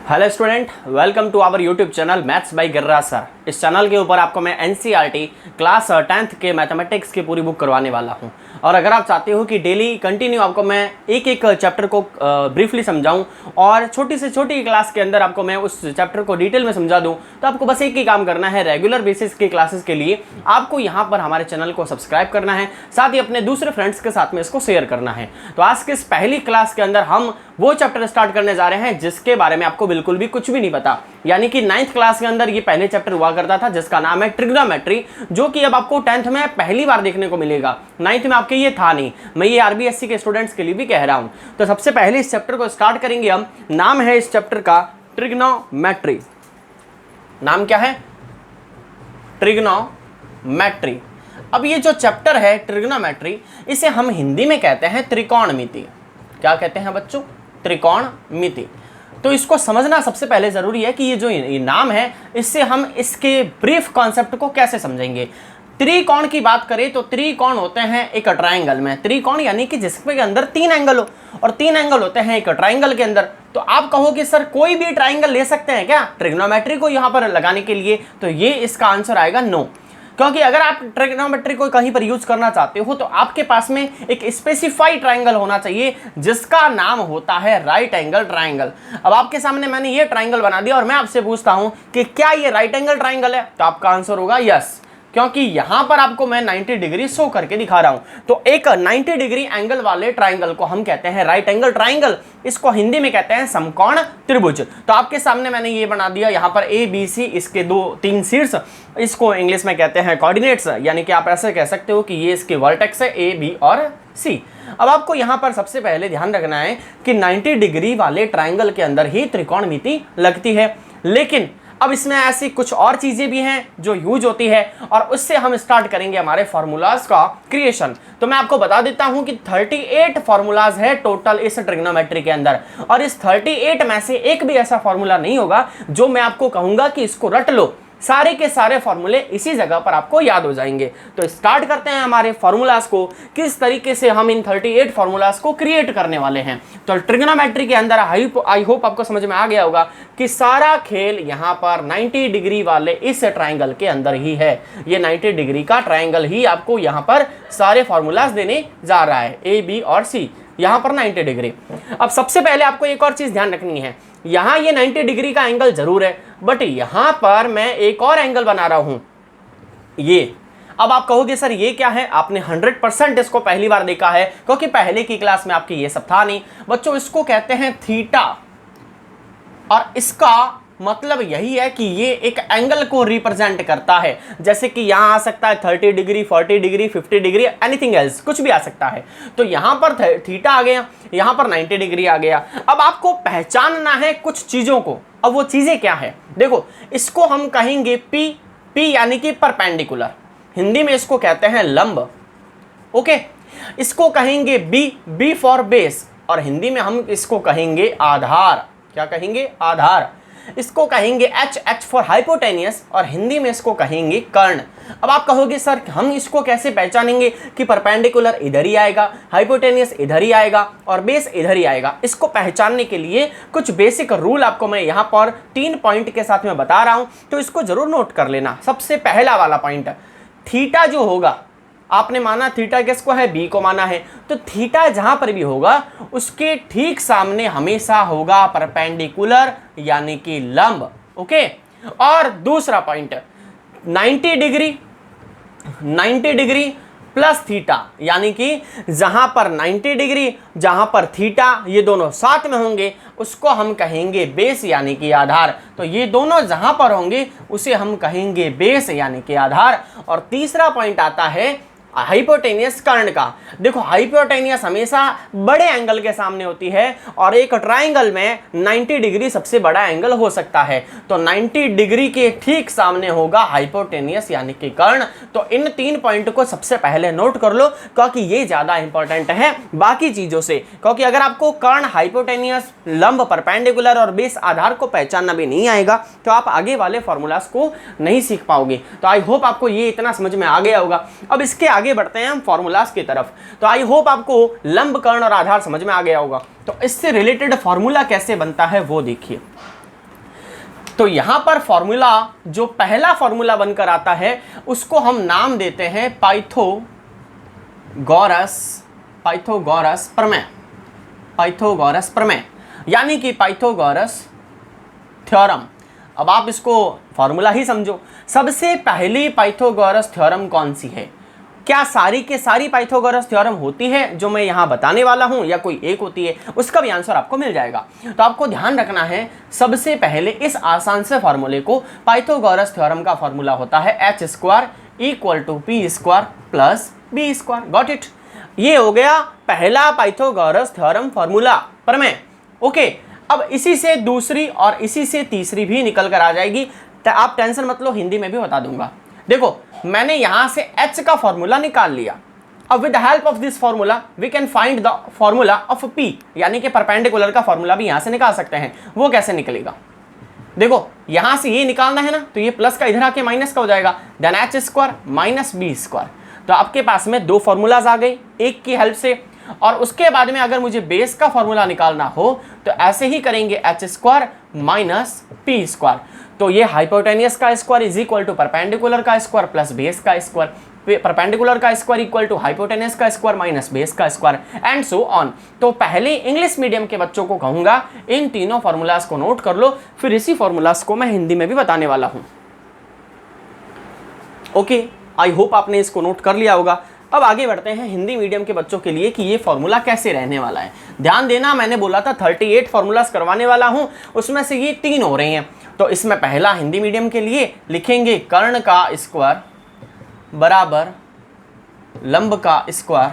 Hello student, welcome to our YouTube channel maths by Girraj sir. इस चैनल के ऊपर आपको मैं एनसीईआरटी क्लास 10th के मैथमेटिक्स की पूरी बुक करवाने वाला हूं। और अगर आप चाहते हो कि डेली कंटिन्यू आपको मैं एक एक चैप्टर को ब्रीफली समझाऊं और छोटी से छोटी क्लास के अंदर आपको मैं उस चैप्टर को डिटेल में समझा दूं, तो आपको बस एक ही काम करना है। रेगुलर बेसिस की क्लासेस के लिए आपको यहाँ पर हमारे चैनल को सब्सक्राइब करना है, साथ ही अपने दूसरे फ्रेंड्स के साथ में इसको शेयर करना है। तो आज के इस पहली क्लास के अंदर हम वो चैप्टर स्टार्ट करने जा रहे हैं जिसके बारे में आपको बिल्कुल भी कुछ भी नहीं पता। यानी कि 9th क्लास के अंदर ये पहले चैप्टर हुआ करता था जिसका नाम है ट्रिग्नोमेट्री, जो कि अब आपको 10th में पहली बार देखने को मिलेगा। 9th में आपके ये था नहीं। मैं ये आरबीएससी के स्टूडेंट्स के लिए भी कह रहा हूं। तो सबसे पहले इस चैप्टर को स्टार्ट करेंगे हम। नाम है इस चैप्टर का ट्रिग्नोमेट्री। नाम क्या है? ट्रिग्नोमेट्री। अब ये जो चैप्टर है ट्रिग्नोमेट्री, इसे हम हिंदी में कहते हैं त्रिकोणमिति। क्या कहते हैं बच्चों? त्रिकोणमिति। तो इसको समझना सबसे पहले जरूरी है कि ये जो नाम है, इससे हम इसके ब्रीफ कॉन्सेप्ट को कैसे समझेंगे। त्रिकोण की बात करें तो त्रिकोण होते हैं एक ट्रायंगल में। त्रिकोण यानी कि जिसके अंदर 3 एंगल हो, और 3 एंगल होते हैं एक ट्रायंगल के अंदर। तो आप कहोगे सर कोई भी ट्रायंगल ले सकते हैं क्या ट्रिग्नोमेट्री को यहाँ पर लगाने के लिए? तो ये इसका आंसर आएगा नो। क्योंकि अगर आप ट्रिग्नोमेट्री को कहीं पर यूज करना चाहते हो तो आपके पास में एक स्पेसिफाइड ट्रायंगल होना चाहिए जिसका नाम होता है राइट एंगल ट्रायंगल। अब आपके सामने मैंने ये ट्रायंगल बना दिया और मैं आपसे पूछता हूं कि क्या ये राइट एंगल ट्रायंगल है? तो आपका आंसर होगा यस, क्योंकि यहां पर आपको मैं 90 डिग्री शो करके दिखा रहा हूं। तो एक 90 डिग्री एंगल वाले ट्रायंगल को हम कहते हैं राइट एंगल ट्रायंगल। इसको हिंदी में कहते हैं समकोण त्रिभुज। तो आपके सामने मैंने ये बना दिया, यहां पर ए बी सी, इसके 2-3 शीर्ष, इसको इंग्लिश में कहते हैं कोऑर्डिनेट्स। यानी कि आप ऐसे कह सकते हो कि ये इसके वर्टेक्स है ए बी और सी। अब आपको यहां पर सबसे पहले ध्यान रखना है कि 90 डिग्री वाले ट्रायंगल के अंदर ही त्रिकोणमिति लगती है। लेकिन अब इसमें ऐसी कुछ और चीजें भी हैं जो यूज होती है, और उससे हम स्टार्ट करेंगे हमारे फॉर्मूलाज का क्रिएशन। तो मैं आपको बता देता हूं कि 38 फॉर्मूलाज है टोटल इस ट्रिग्नोमेट्री के अंदर, और इस 38 में से एक भी ऐसा फॉर्मूला नहीं होगा जो मैं आपको कहूंगा कि इसको रट लो। सारे के सारे फॉर्मूले इसी जगह पर आपको याद हो जाएंगे। तो स्टार्ट करते हैं हमारे फॉर्मूलाज को, किस तरीके से हम इन 38 फॉर्मूलाज को क्रिएट करने वाले हैं। तो ट्रिग्नोमेट्री के अंदर आई होप आपको समझ में आ गया होगा कि सारा खेल यहाँ पर 90 डिग्री वाले इस ट्रायंगल के अंदर ही है। ये 90 डिग्री का ट्रायंगल ही आपको यहाँ पर सारे फॉर्मूलाज देने जा रहा है, ए बी और सी, यहाँ पर 90 डिग्री। अब सबसे पहले आपको एक और चीज ध्यान रखनी है, यहां ये 90 डिग्री का एंगल जरूर है, बट यहां पर मैं एक और एंगल बना रहा हूं, ये। अब आप कहोगे सर ये क्या है? आपने 100% इसको पहली बार देखा है, क्योंकि पहले की क्लास में आपके ये सब था नहीं बच्चों। इसको कहते हैं थीटा, और इसका मतलब यही है कि ये एक एंगल को रिप्रेजेंट करता है। जैसे कि यहां आ सकता है 30 degree, 40 degree, 50 degree, anything else, कुछ भी आ सकता है। तो यहां पर थीटा आ गया, यहां पर 90 डिग्री आ गया। अब आपको पहचानना है कुछ चीजों को। अब वो चीजें क्या है? देखो, इसको हम कहेंगे पी, पी यानी कि परपेंडिकुलर, हिंदी में इसको कहते हैं लंब। ओके, इसको कहेंगे बी, बी फॉर बेस, और हिंदी में हम इसको कहेंगे आधार। क्या कहेंगे? आधार। इसको कहेंगे एच, एच फॉर हाइपोटेनियस, और हिंदी में इसको कहेंगे कर्ण। अब आप कहोगे सर हम इसको कैसे पहचानेंगे कि परपेंडिकुलर इधर ही आएगा, हाइपोटेनियस इधर ही आएगा और बेस इधर ही आएगा? इसको पहचानने के लिए कुछ बेसिक रूल आपको मैं यहाँ पर 3 पॉइंट के साथ में बता रहा हूं, तो इसको जरूर नोट कर लेना। सबसे पहला वाला पॉइंट, थीटा जो होगा, आपने माना थीटा किसको है? बी को माना है। तो थीटा जहां पर भी होगा उसके ठीक सामने हमेशा होगा परपेंडिकुलर यानी कि लंब। ओके, और दूसरा point 90 degree, 90 degree plus theta, यानी कि जहां पर 90 डिग्री, जहां पर थीटा, ये दोनों साथ में होंगे उसको हम कहेंगे बेस यानी कि आधार। तो ये दोनों जहां पर होंगे उसे हम कहेंगे बेस यानी कि आधार। और तीसरा पॉइंट आता है हाइपोटेनियस कर्ण का। देखो, हाइपोटेनियस हमेशा बड़े एंगल के सामने होती है, और एक ट्रायंगल में 90 डिग्री सबसे बड़ा एंगल हो सकता है। तो 90 डिग्री के ठीक सामने होगा हाइपोटेनियस यानी कि कर्ण। तो इन 3 पॉइंट को सबसे पहले नोट कर लो, क्योंकि ये ज्यादा इंपॉर्टेंट है बाकी चीजों से। क्योंकि अगर आपको कर्ण, हाइपोटेनियस, लंब, परपेंडिकुलर और बेस आधार को पहचानना भी नहीं आएगा तो आप आगे वाले फॉर्मूलाज को नहीं सीख पाओगे। तो आई होप आपको ये इतना समझ में आ गया होगा। अब इसके आगे बढ़ते हैं हम फॉर्मूलाज की तरफ। तो आई होप आपको लंब, कर्ण और आधार समझ में आ गया होगा। तो इससे रिलेटेड फॉर्मूला कैसे बनता है वो देखिए। तो यहाँ पर फॉर्मूला, जो पहला फॉर्मूला बनकर आता है उसको हम नाम देते हैं पाइथागोरस प्रमेय, यानी कि पाइथागोरस थ्योरम। अब आप इसको फॉर्मूला ही समझो। सबसे पहली पाइथागोरस थ्योरम कौन सी है? क्या सारी के सारी पाइथागोरस थ्योरम होती है जो मैं यहाँ बताने वाला हूँ, या कोई एक होती है? उसका भी आंसर आपको मिल जाएगा। तो आपको ध्यान रखना है, सबसे पहले इस आसान से फॉर्मूले को, पाइथागोरस थ्योरम का फॉर्मूला होता है h² = p² + b²। Got it? ये हो गया पहला पाइथागोरस थ्योरम फॉर्मूला, प्रमेय। ओके, अब इसी से दूसरी और इसी से तीसरी भी निकल कर आ जाएगी। तो आप टेंशन मत लो, हिंदी में भी बता दूंगा। देखो, मैंने यहां से h का फॉर्मूला निकाल लिया। अब with the help of this formula we can find the formula of p, यानी कि परपेंडिकुलर का फॉर्मूला भी यहां से निकाल सकते हैं। वो कैसे निकलेगा? देखो, यहां से ये निकालना है ना, तो ये प्लस का इधर आके माइनस का हो जाएगा, देन h² - b²। तो आपके पास में दो फॉर्मूलाज आ गए एक की हेल्प से। और उसके बाद में अगर मुझे बेस का फॉर्मूला निकालना हो तो ऐसे ही करेंगे, h² - p²। तो ये हाइपोटेनियस का square is equal to perpendicular का स्क्वायर प्लस बेस का स्क्वायर, परपेंडिकुलर का स्क्वायर इक्वल टू हाइपोटेनियस का स्क्वायर माइनस बेस का स्क्वायर, एंड सो ऑन। तो पहले इंग्लिश मीडियम के बच्चों को कहूंगा इन तीनों फॉर्मूलाज को नोट कर लो, फिर इसी फॉर्मूलाज को मैं हिंदी में भी बताने वाला हूं। ओके, आई होप आपने इसको नोट कर लिया होगा। अब आगे बढ़ते हैं हिंदी मीडियम के बच्चों के लिए कि ये फॉर्मूला कैसे रहने वाला है। ध्यान देना, मैंने बोला था 38 फॉर्मूलाज करवाने वाला हूं, उसमें से ये 3 हो रहे हैं। तो इसमें पहला हिंदी मीडियम के लिए लिखेंगे कर्ण का स्क्वायर बराबर लंब का स्क्वायर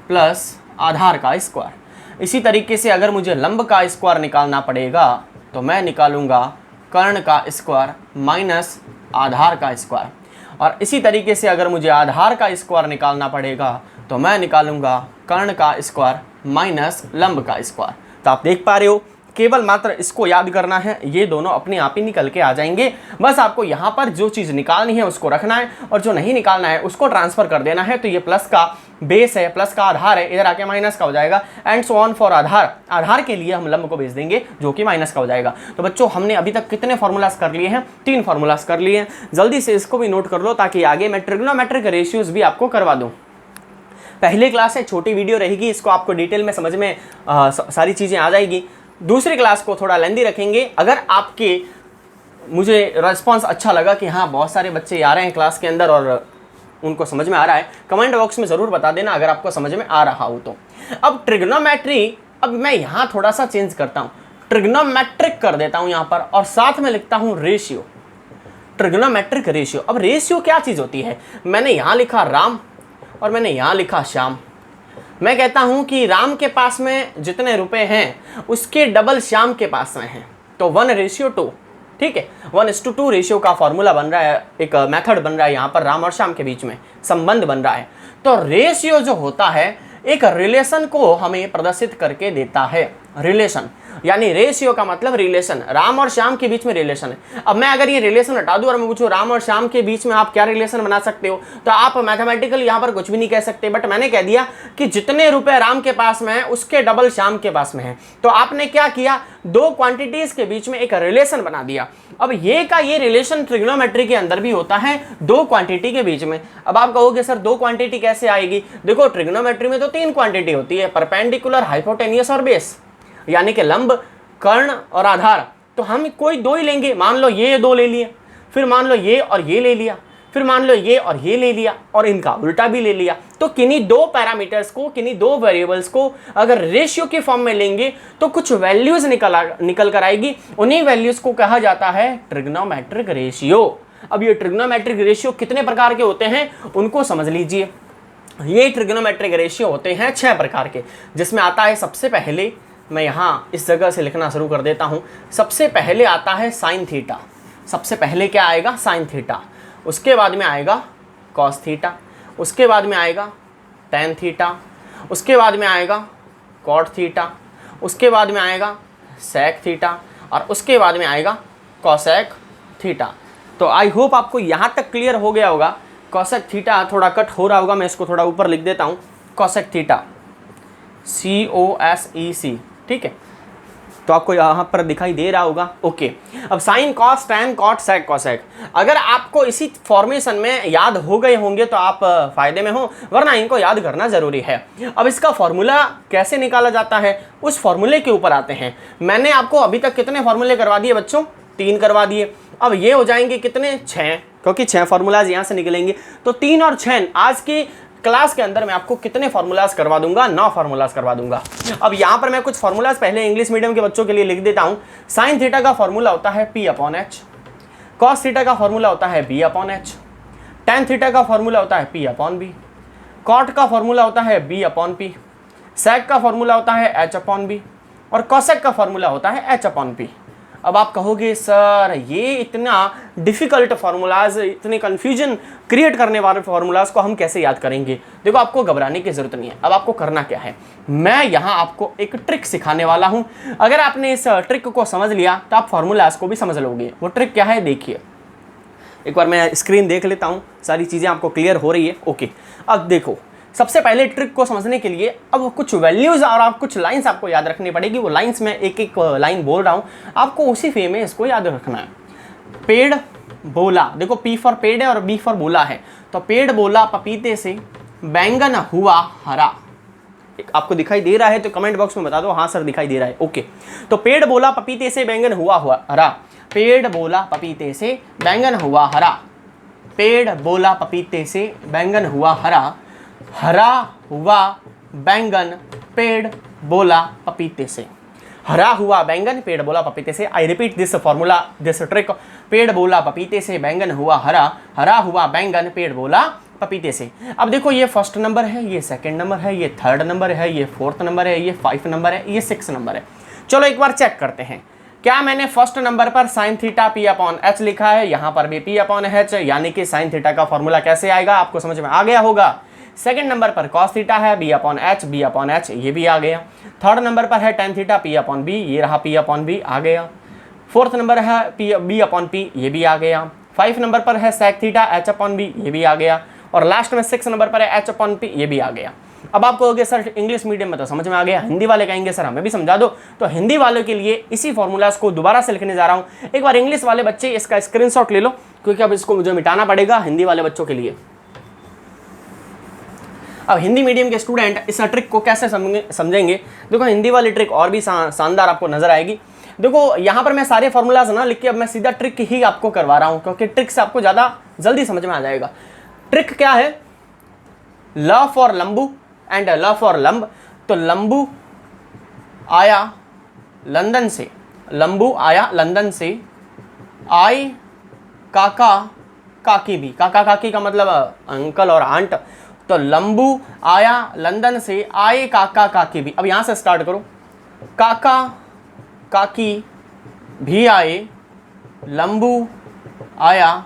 प्लस आधार का स्क्वायर। इसी तरीके से अगर मुझे लंब का स्क्वायर निकालना पड़ेगा तो मैं निकालूंगा कर्ण का स्क्वायर माइनस आधार का स्क्वायर, और इसी तरीके से अगर मुझे आधार का स्क्वायर निकालना पड़ेगा तो मैं निकालूंगा कर्ण का स्क्वायर माइनस लंब का स्क्वायर। तो आप देख पा रहे हो, केवल मात्र इसको याद करना है, ये दोनों अपने आप ही निकल के आ जाएंगे। बस आपको यहाँ पर जो चीज़ निकालनी है उसको रखना है और जो नहीं निकालना है उसको ट्रांसफर कर देना है। तो ये प्लस का बेस है, प्लस का आधार है, इधर आके माइनस का हो जाएगा, एंड सो ऑन फॉर आधार के लिए हम लंब को भेज देंगे जो कि माइनस का हो जाएगा। तो बच्चों, हमने अभी तक कितने फॉर्मूलाज कर लिए हैं? 3 फॉर्मूलाज कर लिए हैं। जल्दी से इसको भी नोट कर लो ताकि आगे मैं ट्रिग्नोमेट्रिक रेशियोज भी आपको करवा दूँ। पहली क्लास है, छोटी वीडियो रहेगी, इसको आपको डिटेल में समझ में सारी चीज़ें आ जाएगी। दूसरी क्लास को थोड़ा लेंदी रखेंगे। अगर आपके मुझे रिस्पांस अच्छा लगा कि हाँ बहुत सारे बच्चे आ रहे हैं क्लास के अंदर और उनको समझ में आ रहा है, कमेंट बॉक्स में ज़रूर बता देना अगर आपको समझ में आ रहा हो तो। अब ट्रिग्नोमेट्री, अब मैं यहाँ थोड़ा सा चेंज करता हूँ, ट्रिग्नोमेट्रिक कर देता हूँ यहाँ पर, और साथ में लिखता हूँ रेशियो, ट्रिग्नोमेट्रिक रेशियो। अब रेशियो क्या चीज़ होती है? मैंने यहाँ लिखा राम और मैंने यहाँ लिखा श्याम। मैं कहता हूं कि राम के पास में जितने रुपए हैं उसके डबल श्याम के पास में हैं, तो 1:2, ठीक है, 1:2 रेशियो का फॉर्मूला बन रहा है, एक मेथड बन रहा है यहाँ पर, राम और श्याम के बीच में संबंध बन रहा है। तो रेशियो जो होता है एक रिलेशन को हमें प्रदर्शित करके देता है। रिलेशन यानी रेशियो का मतलब रिलेशन, राम और श्याम के बीच में रिलेशन है। अब मैं अगर ये रिलेशन हटा दूं और मैं पूछूं राम और श्याम के बीच में आप क्या रिलेशन बना सकते हो, तो आप मैथमेटिकल यहाँ पर कुछ भी नहीं कह सकते, बट मैंने कह दिया कि जितने रुपए राम के पास में है उसके डबल श्याम के पास में है। तो आपने क्या किया, 2 क्वांटिटीज के बीच में एक रिलेशन बना दिया। अब ये का ये रिलेशन ट्रिग्नोमेट्री के अंदर भी होता है 2 क्वांटिटी के बीच में। अब आप कहोगे सर 2 क्वांटिटी कैसे आएगी? देखो, ट्रिग्नोमेट्री में तो 3 क्वांटिटी होती है, परपेंडिकुलर, हाइपोटेनियस और बेस, यानी कि लंब, कर्ण और आधार। तो हम कोई 2 ही लेंगे। मान लो ये 2 ले लिए, फिर मान लो ये और ये ले लिया, फिर मान लो ये और ये ले लिया, और इनका उल्टा भी ले लिया। तो किन्हीं 2 पैरामीटर्स को, किन्हीं 2 वेरिएबल्स को अगर रेशियो के फॉर्म में लेंगे तो कुछ वैल्यूज निकल कर आएगी। उन्हीं वैल्यूज को कहा जाता है ट्रिग्नोमेट्रिक रेशियो। अब ये ट्रिग्नोमेट्रिक रेशियो कितने प्रकार के होते हैं उनको समझ लीजिए। ये ट्रिग्नोमेट्रिक रेशियो होते हैं 6 प्रकार के, जिसमें आता है, सबसे पहले मैं यहाँ इस जगह से लिखना शुरू कर देता हूँ। सबसे पहले आता है साइन थीटा। सबसे पहले क्या आएगा? Sine theta. उसके बाद में आएगा कॉस थीटा, उसके बाद में आएगा टेन थीटा, उसके बाद में आएगा कॉट थीटा, उसके बाद में आएगा सेक थीटा, और उसके बाद में आएगा कॉसेक थीटा। तो आई होप आपको यहाँ तक क्लियर हो गया होगा। कॉसेक थीटा थोड़ा कट हो रहा होगा, मैं इसको थोड़ा ऊपर लिख देता हूँ, कॉसेक थीटा, COSEC, ठीक है। तो आपको यहाँ पर दिखाई दे रहा होगा। ओके, अब साइन, कॉस, टैन, कॉट, सेक, कोसेक, अगर आपको इसी फॉर्मेशन में याद हो गए होंगे तो आप फायदे में हो, वरना इनको याद करना जरूरी है। अब इसका फॉर्मूला कैसे निकाला जाता है, उस फॉर्मूले के ऊपर आते हैं। मैंने आपको अभी तक कितने फॉर्मूले करवा दिए बच्चों? 3 करवा दिए। अब ये हो जाएंगे कितने? 6, क्योंकि 6 फॉर्मूलाज यहाँ से निकलेंगे। तो 3 और 6 आज की क्लास के अंदर मैं आपको कितने फार्मूलाज करवा दूंगा? 9 फार्मूलाज करवा दूंगा। अब यहाँ पर मैं कुछ फार्मूलाज पहले इंग्लिश मीडियम के बच्चों के लिए लिख देता हूँ। साइन थीटा का फॉर्मूला होता है P/H, कॉस थीटा का फॉर्मूला होता है B/H, टैन थीटा का फॉर्मूला होता है P/B, कॉट का फॉर्मूला होता है B/P, सेक का फॉर्मूला होता है H/B और कोसेक का फॉर्मूला होता है H/P। अब आप कहोगे सर ये इतना डिफ़िकल्ट फार्मूलाज, इतने कन्फ्यूजन क्रिएट करने वाले फार्मूलाज को हम कैसे याद करेंगे? देखो, आपको घबराने की ज़रूरत नहीं है। अब आपको करना क्या है, मैं यहाँ आपको एक ट्रिक सिखाने वाला हूँ। अगर आपने इस ट्रिक को समझ लिया तो आप फार्मूलाज को भी समझ लोगे। वो ट्रिक क्या है देखिए, एक बार मैं स्क्रीन देख लेता हूँ, सारी चीज़ें आपको क्लियर हो रही है। ओके, अब देखो, सबसे पहले ट्रिक को समझने के लिए अब कुछ वैल्यूज़ और आप कुछ लाइंस आपको याद रखनी पड़ेगी। वो लाइंस में एक एक लाइन बोल रहा हूँ, आपको उसी वे में इसको याद रखना है। पेड़ बोला, देखो P फॉर पेड़ है और B फॉर बोला है। तो पेड़ बोला पपीते से बैंगन हुआ हरा। आपको दिखाई दे रहा है तो कमेंट बॉक्स में बता दो, हाँ सर दिखाई दे रहा है। ओके, तो पेड़ बोला पपीते से बैंगन हुआ हरा। पेड़ बोला पपीते से बैंगन हुआ हरा। पेड़ बोला पपीते से बैंगन हुआ हरा। हरा हुआ बैंगन पेड़ बोला पपीते से। हरा हुआ बैंगन पेड़ बोला पपीते से। I repeat this formula, this trick. पेड़ बोला पपीते से बैंगन हुआ हरा। हरा हुआ बैंगन पेड़ बोला पपीते से। अब देखो, ये फर्स्ट नंबर है, ये सेकंड नंबर है, ये थर्ड नंबर है, ये फोर्थ नंबर है, ये 5 नंबर है, ये 6 नंबर है। चलो एक बार चेक करते हैं। क्या मैंने फर्स्ट नंबर पर साइन थीटा P/H लिखा है, यहाँ पर भी P/H, यानी कि साइन थीटा का फॉर्मूला कैसे आएगा आपको समझ में आ गया होगा। सेकंड नंबर पर कॉस थीटा है B/H, ये भी आ गया। थर्ड नंबर पर है टेन थीटा P/B, ये रहा P/B आ गया। फोर्थ नंबर है B/P, ये भी आ गया। 5 नंबर पर है सेक थीटा H/B, ये भी आ गया। और लास्ट में 6 नंबर पर है H/P, ये भी आ गया। अब आप कहोगे सर इंग्लिश मीडियम में तो समझ में आ गया, हिंदी वाले कहेंगे सर हमें भी समझा दो। तो हिंदी वालों के लिए इसी फॉर्मूलाज को दोबारा से लिखने जा रहा हूँ। एक बार इंग्लिश वाले बच्चे इसका स्क्रीनशॉट ले लो, क्योंकि अब इसको मुझे मिटाना पड़ेगा हिंदी वाले बच्चों के लिए। अब हिंदी मीडियम के स्टूडेंट इस ट्रिक को कैसे समझेंगे? देखो, हिंदी वाली ट्रिक और भी शानदार आपको नजर आएगी। देखो, यहाँ पर मैं सारे फॉर्मूलाज ना लिख के अब मैं सीधा ट्रिक ही आपको करवा रहा हूँ, क्योंकि ट्रिक से आपको ज़्यादा जल्दी समझ में आ जाएगा। ट्रिक क्या है? ल फॉर लंबू एंड ल फॉर लंब। तो लंबू आया लंदन से, लंबू आया लंदन से, आए काका काकी भी। काका काकी का मतलब अंकल और आंट। तो लंबू आया लंदन से, आए काका काकी भी। अब यहाँ से स्टार्ट करो। काका काकी भी आए, लंबू आया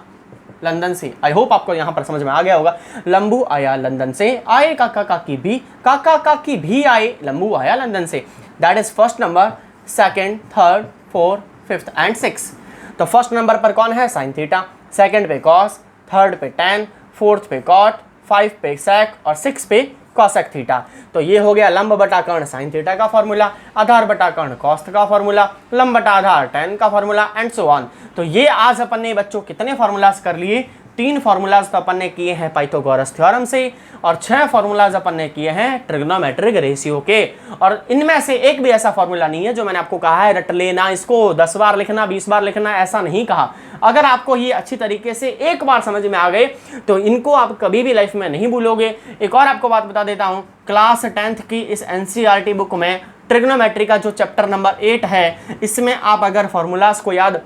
लंदन से। आई होप आपको यहाँ पर समझ में आ गया होगा। लंबू आया लंदन से, आए काका काकी भी, काका काकी भी आए, लंबू आया लंदन से। That is first number, second, third, fourth, fifth and 6। तो फर्स्ट नंबर पर कौन है? Sine theta. सेकंड पे कॉस, थर्ड पे टैन, फोर्थ पे कॉट, 5 पे सेक और 6 पे कॉसेक थीटा। तो ये हो गया लंब बटा कर्ण साइन थीटा का फॉर्मूला, आधार बटा कर्ण कॉस का फॉर्मूला, लंब बटा आधार टैन का फॉर्मूला एंड सो ऑन। तो ये आज अपन ने बच्चों कितने फार्मूलाज कर लिए? 3 फार्मूलाज तो अपन ने किए हैं पाइथागोरस थ्योरम से, और 6 फार्मूलाज अपन ने किए हैं ट्रिग्नोमेट्रिक रेशियो के। और इनमें से एक भी ऐसा फार्मूला नहीं है जो मैंने आपको कहा है रट लेना, इसको 10 बार लिखना, 20 बार लिखना, ऐसा नहीं कहा। अगर आपको ये अच्छी तरीके से एक बार समझ में आ गए तो इनको आप कभी भी लाइफ में नहीं भूलोगे। एक और आपको बात बता देता हूँ, क्लास 10th की इस NCERT बुक में ट्रिग्नोमेट्री का जो चैप्टर नंबर 8 है, इसमें आप अगर फार्मूलाज को याद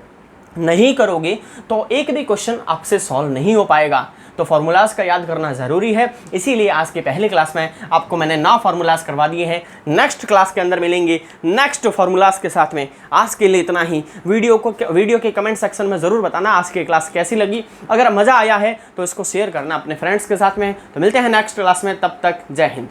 नहीं करोगे तो एक भी क्वेश्चन आपसे सॉल्व नहीं हो पाएगा। तो फार्मूलाज का याद करना ज़रूरी है, इसीलिए आज की पहली क्लास में आपको मैंने 9 फार्मूलाज करवा दिए हैं। नेक्स्ट क्लास के अंदर मिलेंगे नेक्स्ट फार्मूलाज के साथ में। आज के लिए इतना ही। वीडियो के कमेंट सेक्शन में ज़रूर बताना आज की क्लास कैसी लगी। अगर मज़ा आया है तो इसको शेयर करना अपने फ्रेंड्स के साथ में। तो मिलते हैं नेक्स्ट क्लास में, तब तक जय हिंद।